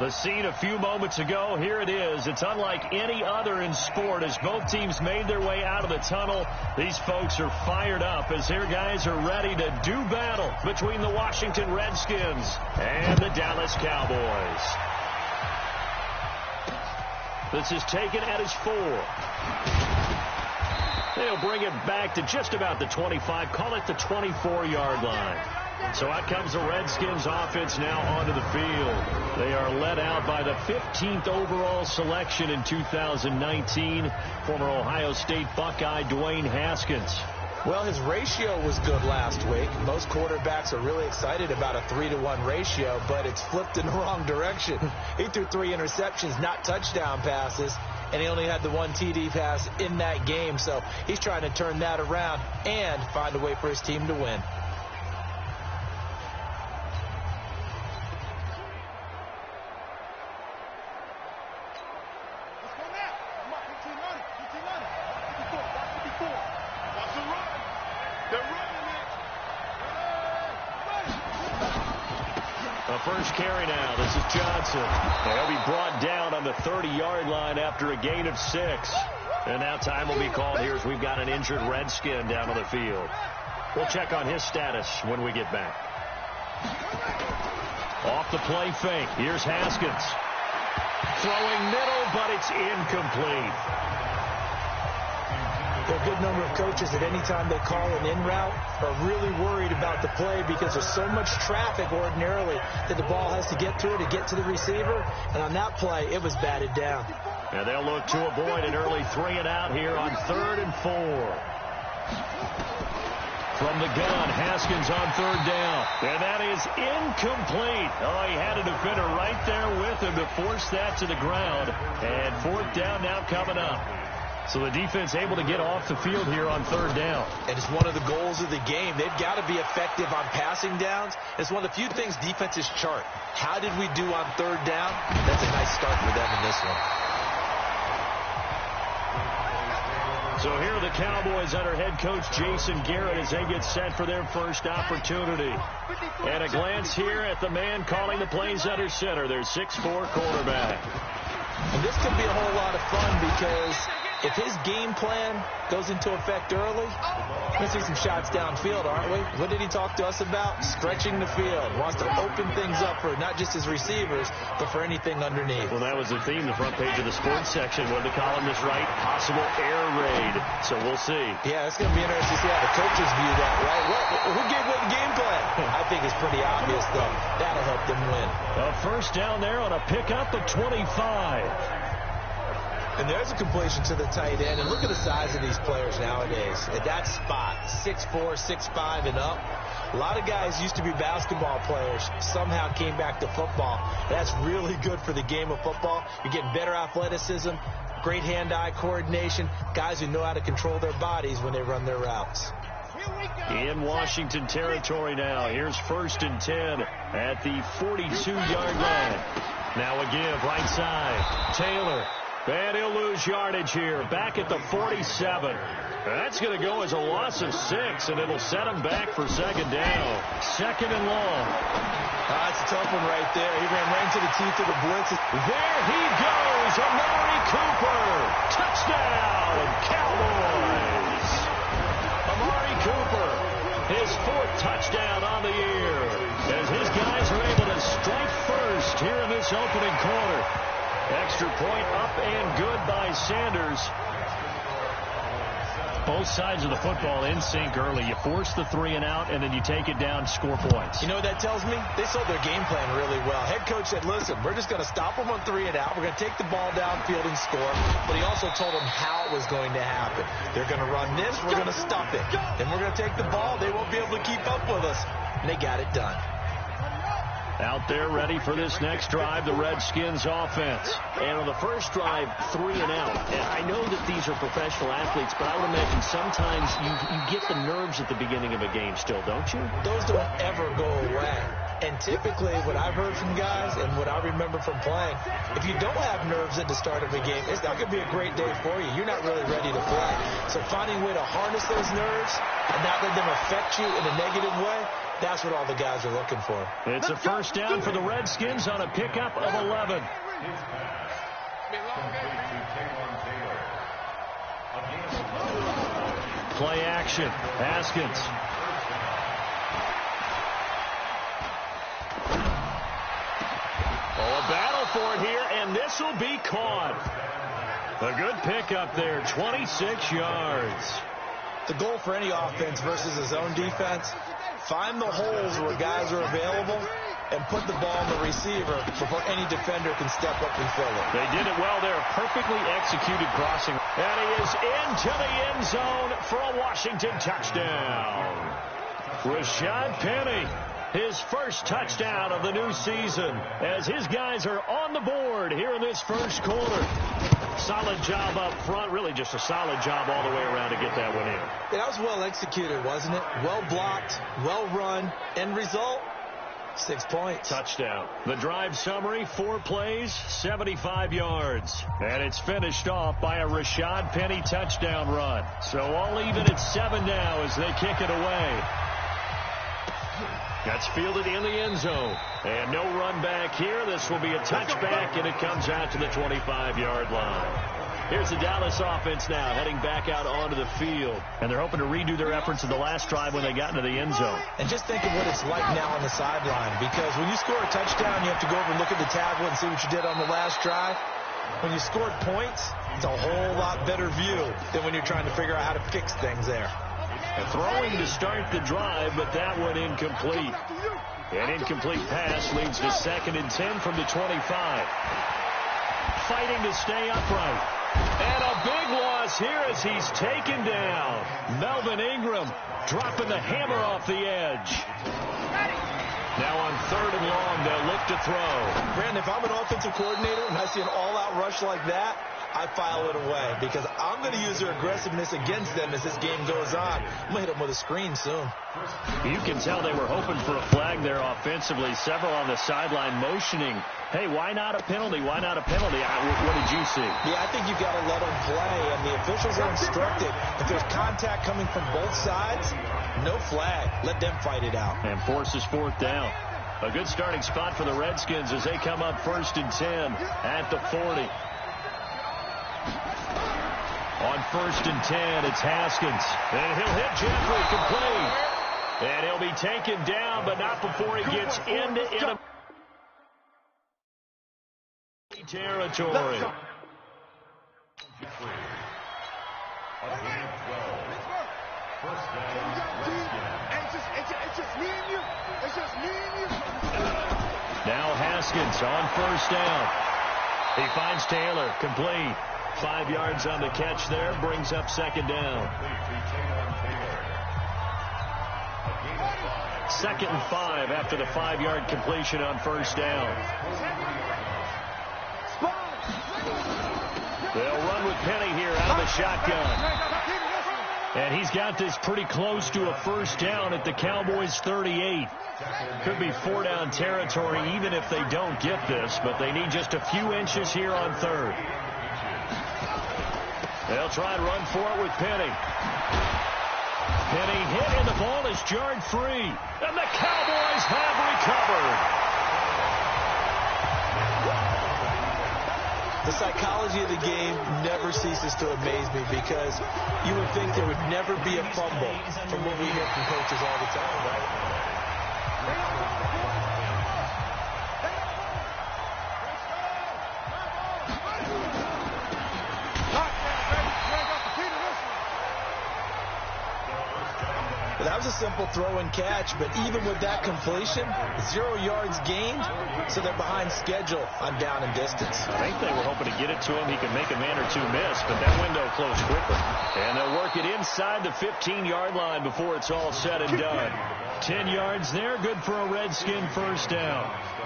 The scene a few moments ago, here it is. It's unlike any other in sport as both teams made their way out of the tunnel. These folks are fired up as their guys are ready to do battle between the Washington Redskins and the Dallas Cowboys. This is taken at his 4. They'll bring it back to just about the 25, call it the 24-yard line. So out comes the Redskins offense now onto the field. They are led out by the 15th overall selection in 2019, former Ohio State Buckeye Dwayne Haskins. Well, his ratio was good last week. Most quarterbacks are really excited about a 3-to-1 ratio, but it's flipped in the wrong direction. He threw 3 interceptions, not touchdown passes, and he only had the 1 TD pass in that game. So he's trying to turn that around and find a way for his team to win. First carry now. This is Johnson. He'll be brought down on the 30-yard line after a gain of 6. And now time will be called here as we've got an injured Redskin down on the field. We'll check on his status when we get back. Off the play fake. Here's Haskins. Throwing middle, but it's incomplete. There are a good number of coaches at any time they call an in route are really worried about the play because there's so much traffic ordinarily that the ball has to get through to get to the receiver. And on that play, it was batted down. And they'll look to avoid an early 3 and out here on 3rd and 4. From the gun, Haskins on 3rd down. And that is incomplete. Oh, he had a defender right there with him to force that to the ground. And 4th down now coming up. So the defense able to get off the field here on 3rd down. And it's one of the goals of the game. They've got to be effective on passing downs. It's one of the few things defenses chart. How did we do on 3rd down? That's a nice start for them in this one. So here are the Cowboys under head coach Jason Garrett as they get set for their first opportunity. And a glance here at the man calling the plays under center, their 6'4" quarterback. And this could be a whole lot of fun because if his game plan goes into effect early, we're going to see some shots downfield, aren't we? What did he talk to us about? Stretching the field. Wants to open things up for not just his receivers, but for anything underneath. Well, that was the theme, the front page of the sports section. When the columnist write, possible air raid. So we'll see. Yeah, it's going to be interesting to see how the coaches view that, right? Who gave what game plan? I think it's pretty obvious, though. That'll help them win. A first down there on a pickup of 25. And there's a completion to the tight end. And look at the size of these players nowadays. At that spot, 6'4", 6'5", and up. A lot of guys used to be basketball players. Somehow came back to football. That's really good for the game of football. You're getting better athleticism, great hand-eye coordination, guys who know how to control their bodies when they run their routes. In Washington territory now. Here's 1st and 10 at the 42-yard line. Now a give, right side. Taylor. And he'll lose yardage here. Back at the 47. That's going to go as a loss of 6, and it'll set him back for 2nd down. 2nd and long. That's a tough one right there. He ran right into the teeth of the blitz. There he goes. Amari Cooper. Touchdown, Cowboys. Amari Cooper, his 4th touchdown on the year. As his guys are able to strike first here in this opening quarter. Extra point up and good by Sanders. Both sides of the football in sync early. You force the 3 and out, and then you take it down, score points. You know what that tells me? They sold their game plan really well. Head coach said, listen, we're just going to stop them on 3 and out. We're going to take the ball downfield and score. But he also told them how it was going to happen. They're going to run this. We're going to stop it. Then we're going to take the ball. They won't be able to keep up with us. And they got it done. Out there ready for this next drive, the Redskins offense. And on the first drive, 3 and out. And I know that these are professional athletes, but I would imagine sometimes you get the nerves at the beginning of a game still, don't you? Those don't ever go away. And typically, what I've heard from guys and what I remember from playing, if you don't have nerves at the start of a game, it's not going to be a great day for you. You're not really ready to play. So finding a way to harness those nerves and not let them affect you in a negative way, That's what all the guys are looking for. It's a first down for the Redskins on a pickup of 11. Play action. Haskins. Oh, a battle for it here, and this will be caught. A good pickup there, 26 yards. The goal for any offense versus his own defense, find the holes where guys are available and put the ball on the receiver before any defender can step up and fill it. They did it well there. Perfectly executed crossing. And he is into the end zone for a Washington touchdown. Rashad Penny, his first touchdown of the new season, as his guys are on the board here in this first quarter. Solid job up front, really just a solid job all the way around to get that one in. That was well executed, wasn't it? Well blocked, well run. End result, 6 points. Touchdown. The drive summary, 4 plays, 75 yards. And it's finished off by a Rashad Penny touchdown run. So all even at 7 now as they kick it away. That's fielded in the end zone. And no run back here. This will be a touchback, and it comes out to the 25-yard line. Here's the Dallas offense now heading back out onto the field. And they're hoping to redo their efforts in the last drive when they got into the end zone. And just think of what it's like now on the sideline, because when you score a touchdown, you have to go over and look at the tablet and see what you did on the last drive. When you scored points, it's a whole lot better view than when you're trying to figure out how to fix things there. A throwing to start the drive, but that one incomplete. An incomplete pass leads to 2nd and 10 from the 25. Fighting to stay upright. And a big loss here as he's taken down. Melvin Ingram dropping the hammer off the edge. Now on 3rd and long, they'll look to throw. Brandon, if I'm an offensive coordinator and I see an all-out rush like that, I file it away because I'm going to use their aggressiveness against them as this game goes on. I'm going to hit them with a screen soon. You can tell they were hoping for a flag there offensively. Several on the sideline motioning. Hey, why not a penalty? Why not a penalty? What did you see? Yeah, I think you've got to let them play, and the officials are instructed. If there's contact coming from both sides, no flag. Let them fight it out. And forces 4th down. A good starting spot for the Redskins as they come up 1st and 10 at the 40. On 1st and 10, it's Haskins. And he'll hit Jeffrey complete. And he'll be taken down, but not before he gets into enemy territory. Now Haskins on 1st down. He finds Taylor, complete. 5 yards on the catch there, brings up 2nd down. 2nd and 5 after the 5-yard completion on 1st down. They'll run with Penny here out of the shotgun. And he's got this pretty close to a 1st down at the Cowboys' 38. Could be 4-down territory even if they don't get this, but they need just a few inches here on 3rd. They'll try and run for it with Penny. Penny hit, and the ball is jarred free. And the Cowboys have recovered. The psychology of the game never ceases to amaze me because you would think there would never be a fumble from what we hear from coaches all the time, right? That was a simple throw and catch, but even with that completion, 0 yards gained, so they're behind schedule on down and distance. I think they were hoping to get it to him. He could make a man or two miss, but that window closed quicker. And they'll work it inside the 15-yard line before it's all said and done. 10 yards there, good for a Redskin 1st down.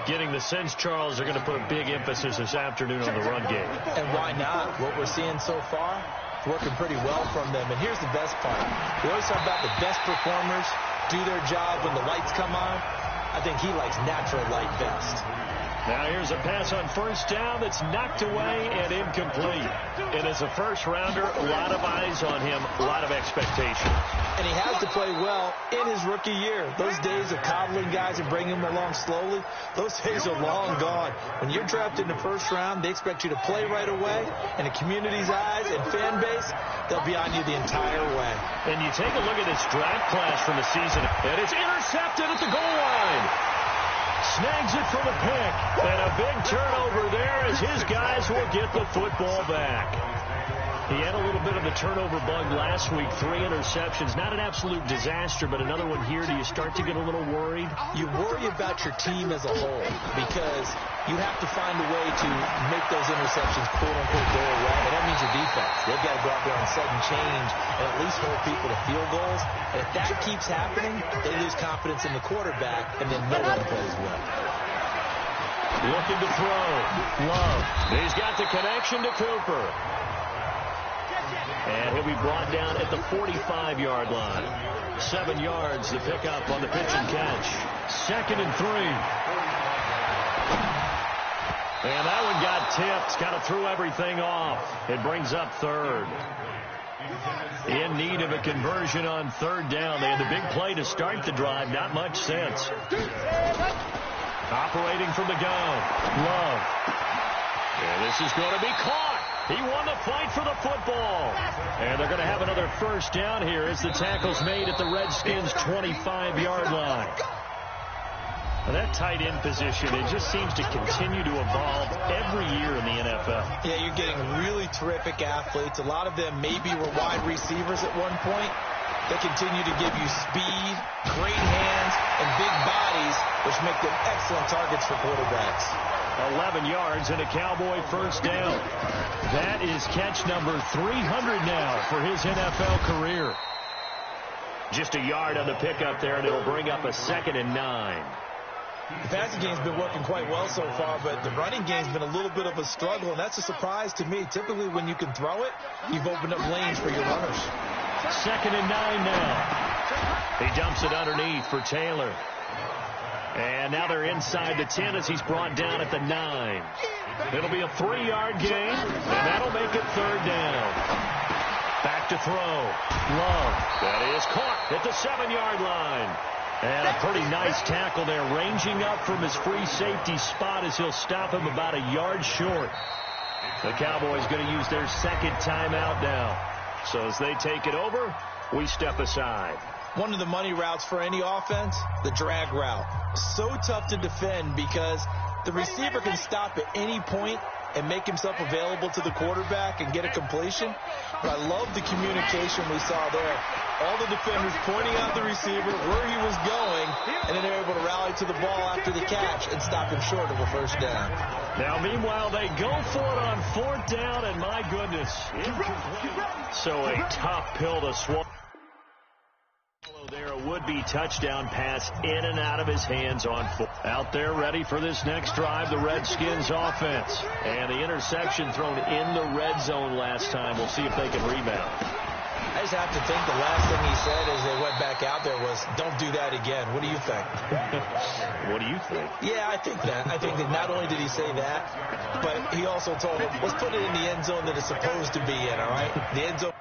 Getting the sense, Charles, they're going to put a big emphasis this afternoon on the run game. And why not? What we're seeing so far, working pretty well from them. And here's the best part. We always talk about the best performers do their job when the lights come on. I think he likes natural light best. Now here's a pass on first down that's knocked away and incomplete. And as a first-rounder, a lot of eyes on him, a lot of expectations. And he has to play well in his rookie year. Those days of coddling guys and bringing them along slowly, those days are long gone. When you're drafted in the first round, they expect you to play right away. And the community's eyes and fan base, they'll be on you the entire way. And you take a look at his draft class from the season, and it's intercepted at the goal line. Snags it for the pick. And a big turnover there as his guys will get the football back. He had a little bit of a turnover bug last week, 3 interceptions. Not an absolute disaster, but another one here. Do you start to get a little worried? You worry about your team as a whole because you have to find a way to make those interceptions, quote-unquote, go away. And that means your defense. They've got to go out there and sudden change and at least hold people to field goals. And if that keeps happening, they lose confidence in the quarterback, and then no one plays well. Looking to throw. Love. He's got the connection to Cooper. And he'll be brought down at the 45-yard line. 7 yards to pick up on the pitch and catch. 2nd and 3. And that one got tipped. Kind of threw everything off. It brings up 3rd. In need of a conversion on 3rd down. They had the big play to start the drive. Not much sense. Operating from the gun. Love. And this is going to be caught. He won the fight for the football. And they're going to have another first down here as the tackle's made at the Redskins' 25-yard line. And that tight end position, it just seems to continue to evolve every year in the NFL. Yeah, you're getting really terrific athletes. A lot of them maybe were wide receivers at one point. They continue to give you speed, great hands, and big bodies, which make them excellent targets for quarterbacks. 11 yards and a Cowboy first down. That is catch number 300 now for his NFL career. Just a yard on the pickup there, and it'll bring up a 2nd and 9. The passing game's been working quite well so far, but the running game's been a little bit of a struggle, and that's a surprise to me. Typically, when you can throw it, you've opened up lanes for your runners. 2nd and 9 now. He dumps it underneath for Taylor. And now they're inside the 10 as he's brought down at the 9. It'll be a 3-yard gain, and that'll make it 3rd down. Back to throw. Love. That is caught at the 7-yard line. And a pretty nice tackle there, ranging up from his free safety spot as he'll stop him about a yard short. The Cowboys going to use their 2nd timeout now. So as they take it over, we step aside. One of the money routes for any offense, the drag route. So tough to defend because the receiver can stop at any point and make himself available to the quarterback and get a completion. But I love the communication we saw there. All the defenders pointing out the receiver, where he was going, and then they're able to rally to the ball after the catch and stop him short of a first down. Now, meanwhile, they go for it on 4th down, and my goodness, so a tough pill to swallow. There, a would-be touchdown pass in and out of his hands on foot. Out there ready for this next drive, the Redskins offense. And the interception thrown in the red zone last time. We'll see if they can rebound. I just have to think the last thing he said as they went back out there was, don't do that again. What do you think? What do you think? Yeah, I think that. I think that not only did he say that, but he also told him, let's put it in the end zone that it's supposed to be in, all right? The end zone.